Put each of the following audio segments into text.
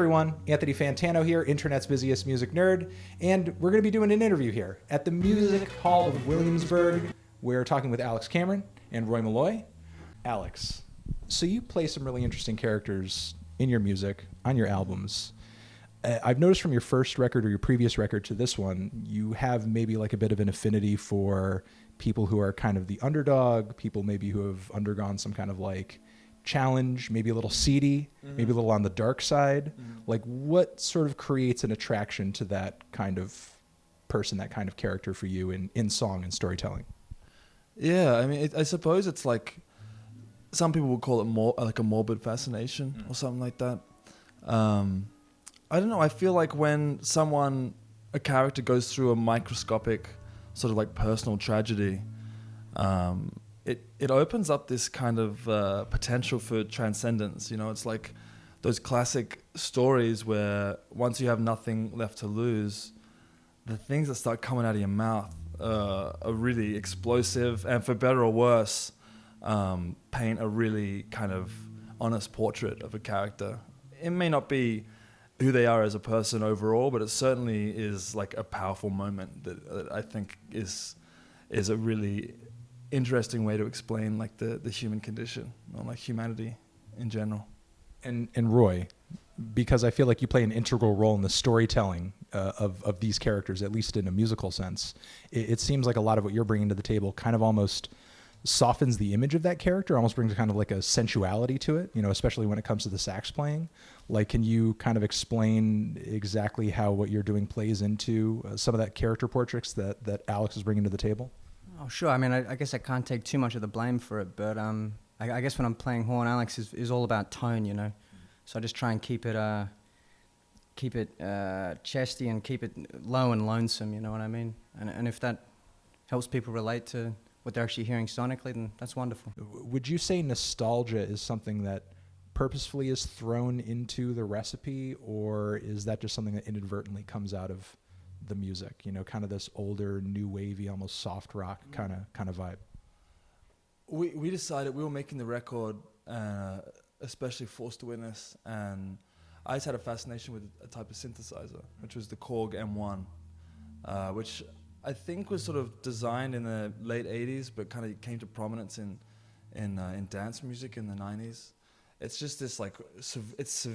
everyone, Anthony Fantano here, internet's busiest music nerd, and we're going to be doing an interview here at the Music Hall of Williamsburg. We're talking with Alex Cameron and Roy Molloy. Alex, so you play some really interesting characters in your music, on your albums. I've noticed from your first record or your previous record to this one, you have maybe like a bit of an affinity for people who are kind of the underdog, people maybe who have undergone some kind of like challenge, maybe a little seedy, maybe a little on the dark side. Like what sort of creates an attraction to that kind of person, that kind of character for you in song and storytelling? Yeah, I mean, I suppose it's like, some people would call it more like a morbid fascination or something like that. I don't know, I feel like when a character goes through a microscopic sort of like personal tragedy, it opens up this kind of potential for transcendence. You know, it's like those classic stories where once you have nothing left to lose, the things that start coming out of your mouth are really explosive, and for better or worse, paint a really kind of honest portrait of a character. It may not be who they are as a person overall, but it certainly is like a powerful moment that I think is a really interesting way to explain like the human condition or like humanity in general. And Roy, because I feel like you play an integral role in the storytelling of these characters, at least in a musical sense, it seems like a lot of what you're bringing to the table kind of almost softens the image of that character, almost brings kind of like a sensuality to it, you know, especially when it comes to the sax playing. Like, can you kind of explain exactly how what you're doing plays into some of that character portraits that Alex is bringing to the table? Oh, sure. I mean, I guess I can't take too much of the blame for it, but I guess when I'm playing horn, Alex is all about tone, you know. So I just try and keep it chesty and keep it low and lonesome, you know what I mean? And if that helps people relate to what they're actually hearing sonically, then that's wonderful. Would you say nostalgia is something that purposefully is thrown into the recipe, or is that just something that inadvertently comes out of the music? You know, kind of this older, new wavy, almost soft rock kind of vibe. We decided we were making the record, especially Forced to Witness, and I just had a fascination with a type of synthesizer, which was the Korg M1, which I think was sort of designed in the late 80s, but kind of came to prominence in dance music in the 90s. It's just this like,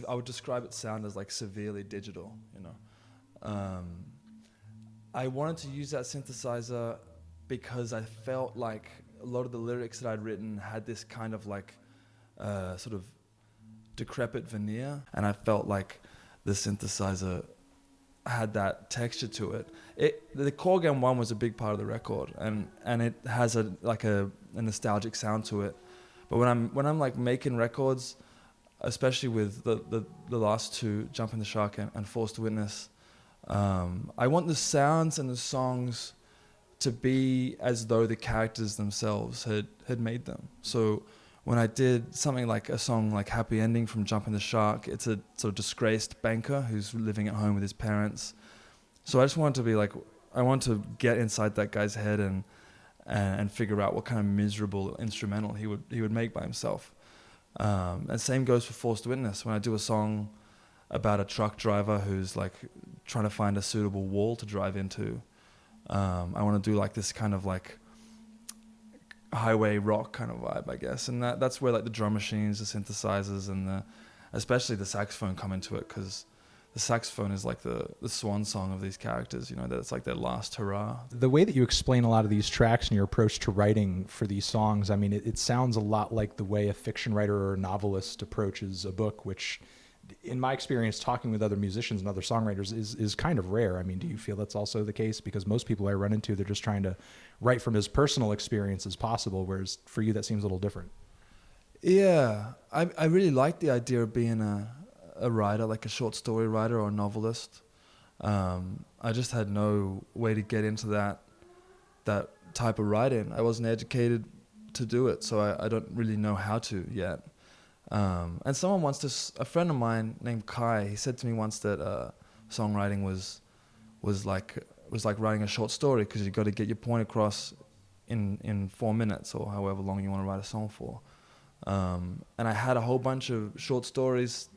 I would describe its sound as like severely digital, you know. I wanted to use that synthesizer because I felt like a lot of the lyrics that I'd written had this kind of like sort of decrepit veneer, and I felt like the synthesizer had that texture to it. The Korg M1 was a big part of the record, and it has a nostalgic sound to it. But when I'm like making records, especially with the last two, Jump in the Shark and Forced to Witness, I want the sounds and the songs to be as though the characters themselves had made them. So when I did something like a song like Happy Ending from Jump in the Shark, it's a sort of disgraced banker who's living at home with his parents. So I just wanted to be like, I want to get inside that guy's head and figure out what kind of miserable instrumental he would make by himself. And same goes for Forced to Witness. When I do a song about a truck driver who's like trying to find a suitable wall to drive into, I want to do like this kind of like highway rock kind of vibe, I guess. And that's where like the drum machines, the synthesizers, and especially the saxophone come into it, because the saxophone is like the swan song of these characters, you know, that it's like their last hurrah. The way that you explain a lot of these tracks and your approach to writing for these songs, I mean, it sounds a lot like the way a fiction writer or a novelist approaches a book, which in my experience talking with other musicians and other songwriters is kind of rare. I mean, do you feel that's also the case? Because most people I run into, they're just trying to write from as personal experience as possible, whereas for you that seems a little different. Yeah, I really like the idea of being a writer, like a short story writer or a novelist. I just had no way to get into that type of writing. I wasn't educated to do it, so I don't really know how to yet. And someone a friend of mine named Kai, he said to me once that songwriting was like writing a short story, because you got to get your point across in 4 minutes or however long you want to write a song for. And I had a whole bunch of short stories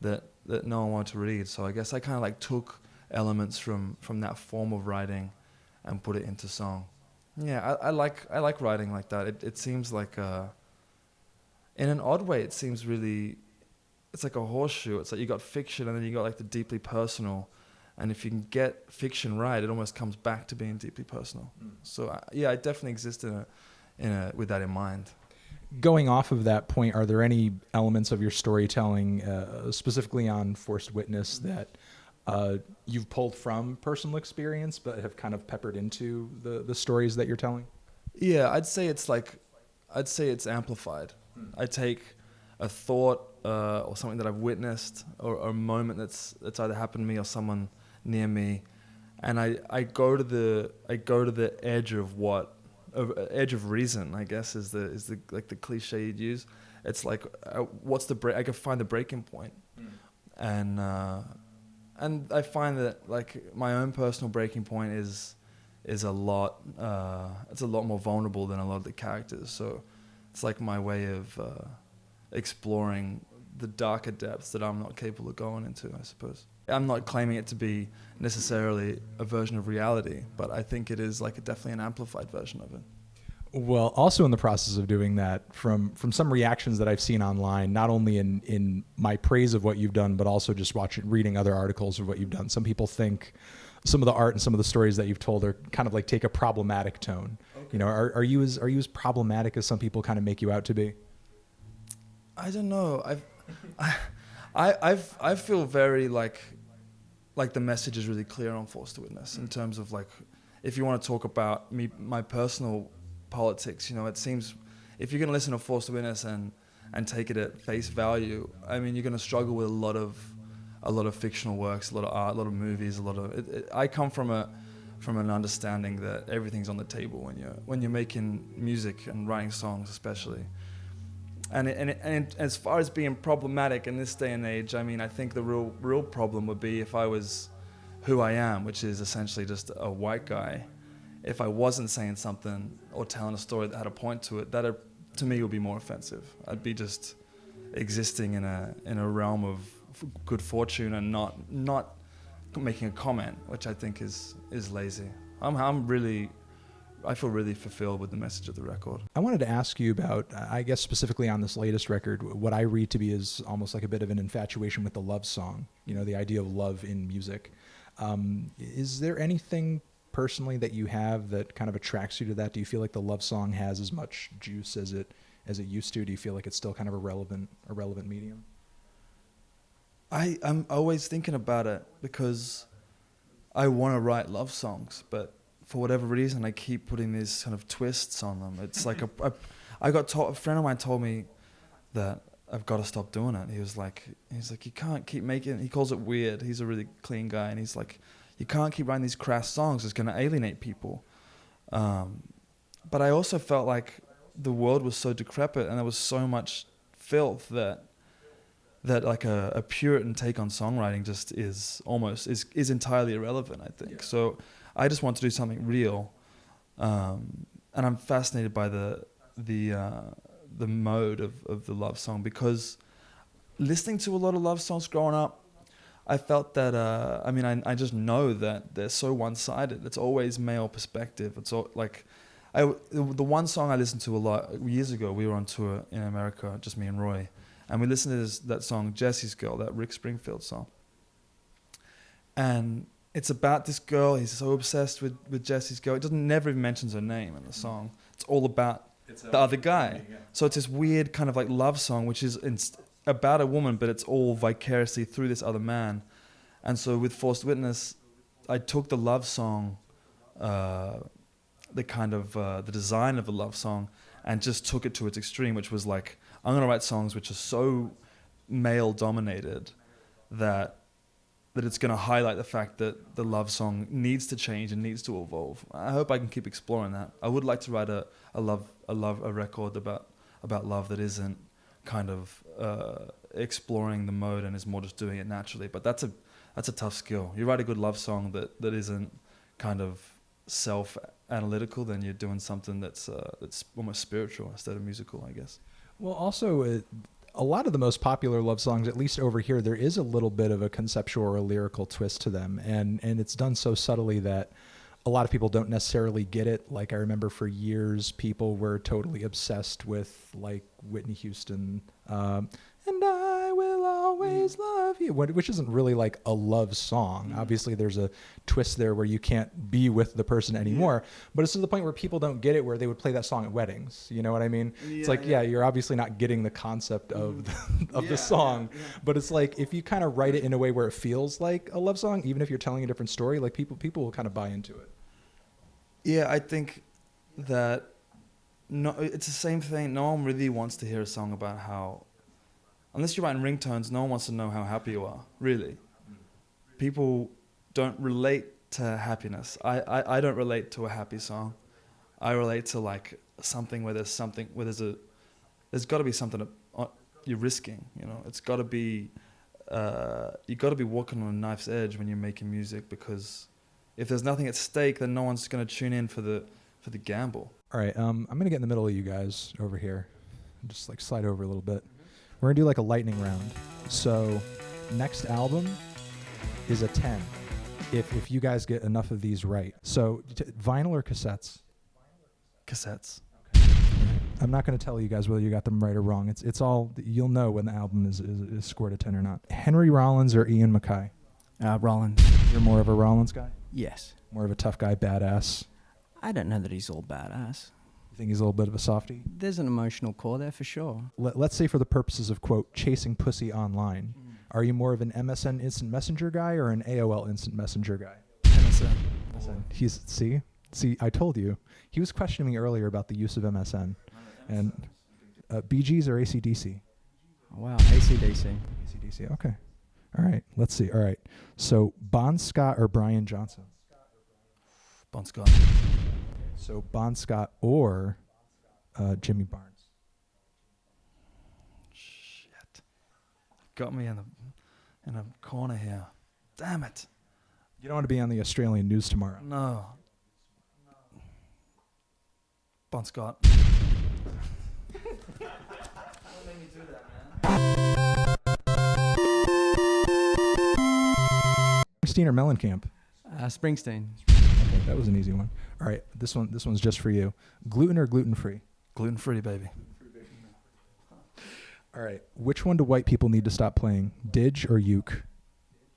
that no one wanted to read. So I guess I kind of like took elements from that form of writing and put it into song. Yeah, I like writing like that. It seems like in an odd way, it seems really, it's like a horseshoe. It's like you got fiction and then you got like the deeply personal. And if you can get fiction right, it almost comes back to being deeply personal. So yeah, I definitely exist with that in mind. Going off of that point, are there any elements of your storytelling, specifically on Forced Witness, that you've pulled from personal experience but have kind of peppered into the stories that you're telling? Yeah, I'd say it's amplified. I take a thought or something that I've witnessed or a moment that's either happened to me or someone near me, and I go to the edge of reason, I guess is the like the cliche you'd use. It's like what's the break? I can find the breaking point, and I find that like my own personal breaking point is a lot it's a lot more vulnerable than a lot of the characters. So it's like my way of exploring the darker depths that I'm not capable of going into, I suppose. I'm not claiming it to be necessarily a version of reality, but I think it is like definitely an amplified version of it. Well, also in the process of doing that, from some reactions that I've seen online, not only in my praise of what you've done, but also just reading other articles of what you've done, some people think some of the art and some of the stories that you've told are kind of like take a problematic tone. Okay. You know, are you as problematic as some people kind of make you out to be? I don't know. I feel very like the message is really clear on Forced Witness in terms of like, if you want to talk about my personal politics, you know, it seems if you're going to listen to Forced Witness and take it at face value, I mean, you're going to struggle with a lot of fictional works, a lot of art, a lot of movies, I come from an understanding that everything's on the table when you're making music and writing songs, especially. And as far as being problematic in this day and age, I mean, I think the real problem would be if I was who I am, which is essentially just a white guy. If I wasn't saying something or telling a story that had a point to it, that to me would be more offensive. I'd be just existing in a realm of good fortune and not making a comment, which I think is lazy. I feel really fulfilled with the message of the record. I wanted to ask you about, I guess specifically on this latest record, what I read to be is almost like a bit of an infatuation with the love song, you know, the idea of love in music. Is there anything personally that you have that kind of attracts you to that? Do you feel like the love song has as much juice as it used to? Do you feel like it's still kind of a relevant medium? I'm always thinking about it because I want to write love songs, but for whatever reason, I keep putting these kind of twists on them. It's like a friend of mine told me that I've got to stop doing it. He's like, you can't keep making, he calls it weird. He's a really clean guy. And he's like, you can't keep writing these crass songs. It's going to alienate people. But I also felt like the world was so decrepit and there was so much filth that like a Puritan take on songwriting just is entirely irrelevant, I think. Yeah. So I just want to do something real, and I'm fascinated by the mode of the love song, because listening to a lot of love songs growing up, I felt that I just know that they're so one-sided. It's always male perspective. It's all like the one song I listened to a lot years ago. We were on tour in America, just me and Roy, and we listened to that song "Jesse's Girl," that Rick Springfield song, and it's about this girl. He's so obsessed with Jesse's girl. It never even mentions her name in the song. It's all about the other guy. Yeah. So it's this weird kind of like love song, which is about a woman, but it's all vicariously through this other man. And so with Forced Witness, I took the love song, the design of the love song, and just took it to its extreme, which was like, I'm going to write songs which are so male-dominated that it's going to highlight the fact that the love song needs to change and needs to evolve. I hope I can keep exploring that. I would like to write a record about love that isn't kind of exploring the mode and is more just doing it naturally. But that's a tough skill. You write a good love song that isn't kind of self-analytical, then you're doing something that's almost spiritual instead of musical, I guess. Well, also, a lot of the most popular love songs, at least over here, there is a little bit of a conceptual or a lyrical twist to them. And it's done so subtly that a lot of people don't necessarily get it. Like I remember for years, people were totally obsessed with like Whitney Houston, and I will always love you, which isn't really like a love song. Obviously there's a twist there where you can't be with the person anymore, but it's to the point where people don't get it, where they would play that song at weddings. You know what I mean? It's like, you're obviously not getting the concept of the song, but it's like, if you kind of write it in a way where it feels like a love song, even if you're telling a different story, like people will kind of buy into it. Yeah, I think that it's the same thing. No one really wants to hear a song about how, unless you're writing ringtones, no one wants to know how happy you are, really. People don't relate to happiness. I don't relate to a happy song. I relate to like something where there's got to be something you're risking, you know. It's got to be, you got to be walking on a knife's edge when you're making music, because if there's nothing at stake, then no one's going to tune in for the gamble. All right, I'm going to get in the middle of you guys over here. Just like slide over a little bit. We're going to do like a lightning round. So next album is a 10 if you guys get enough of these right. So vinyl or cassettes? Cassettes. I'm not going to tell you guys whether you got them right or wrong. It's all, you'll know when the album is scored a 10 or not. Henry Rollins or Ian MacKaye? Rollins. You're more of a Rollins guy? Yes. More of a tough guy, badass? I don't know that he's all badass. You think he's a little bit of a softie? There's an emotional core there for sure. Let's say for the purposes of, quote, chasing pussy online, are you more of an MSN Instant Messenger guy or an AOL Instant Messenger guy? MSN. See, I told you. He was questioning me earlier about the use of MSN. And Bee Gees or AC/DC? Oh, wow, AC/DC. AC/DC, okay. All right, let's see. All right, so Bon Scott or Brian Johnson? Bon Scott. So Bon Scott or Jimmy Barnes? Shit. Got me in a corner here. Damn it. You don't want to be on the Australian news tomorrow. No. Bon Scott. Don't make me do that, man. Springsteen or Mellencamp? Springsteen. Okay, that was an easy one. All right, this one's just for you. Gluten or gluten-free? Gluten-free, baby. All right, which one do white people need to stop playing? Didge or uke?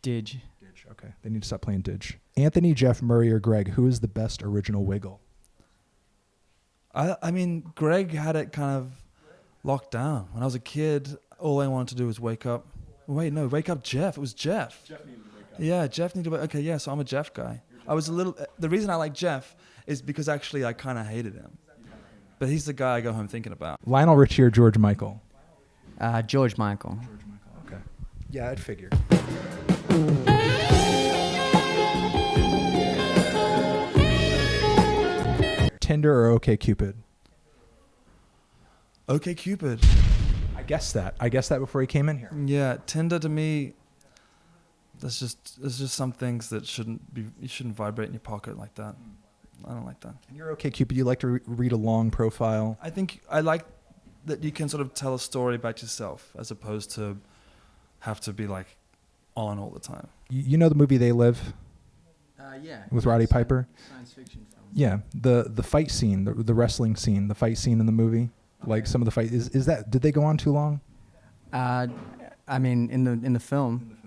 Didge. Didge, okay. They need to stop playing Didge. Anthony, Jeff, Murray, or Greg, who is the best original Wiggle? I mean, Greg had it kind of locked down. When I was a kid, all I wanted to do was wake up. Wait, no, wake up Jeff. It was Jeff. Jeff needed to wake up. Yeah, Jeff needed to wake up. Okay, yeah, so I'm a Jeff guy. I was a little... The reason I like Jeff is because actually I kind of hated him. But he's the guy I go home thinking about. Lionel Richie or George Michael? George Michael. George Michael, okay. Yeah, I'd figure. Tinder or OkCupid? OkCupid. I guessed that before he came in here. Yeah, Tinder to me, there's just some things that you shouldn't vibrate in your pocket like that. I don't like that. And you're OkCupid, you like to read a long profile? I think I like that you can sort of tell a story about yourself as opposed to have to be like on all the time. You know the movie They Live? Yeah. With Roddy Piper? Science fiction film. Yeah, the fight scene, the wrestling scene, the fight scene in the movie, like some of the fight is that, did they go on too long? I mean, in the film,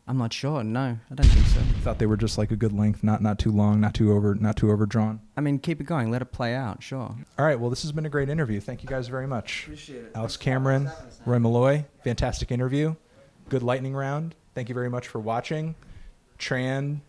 I'm not sure. No, I don't think so. I thought they were just like a good length, not too long, not too overdrawn. I mean, keep it going, let it play out. Sure. All right, well, this has been a great interview. Thank you guys very much. Appreciate it. Alex Cameron, Roy Molloy, fantastic interview, good lightning round. Thank you very much for watching. Tran.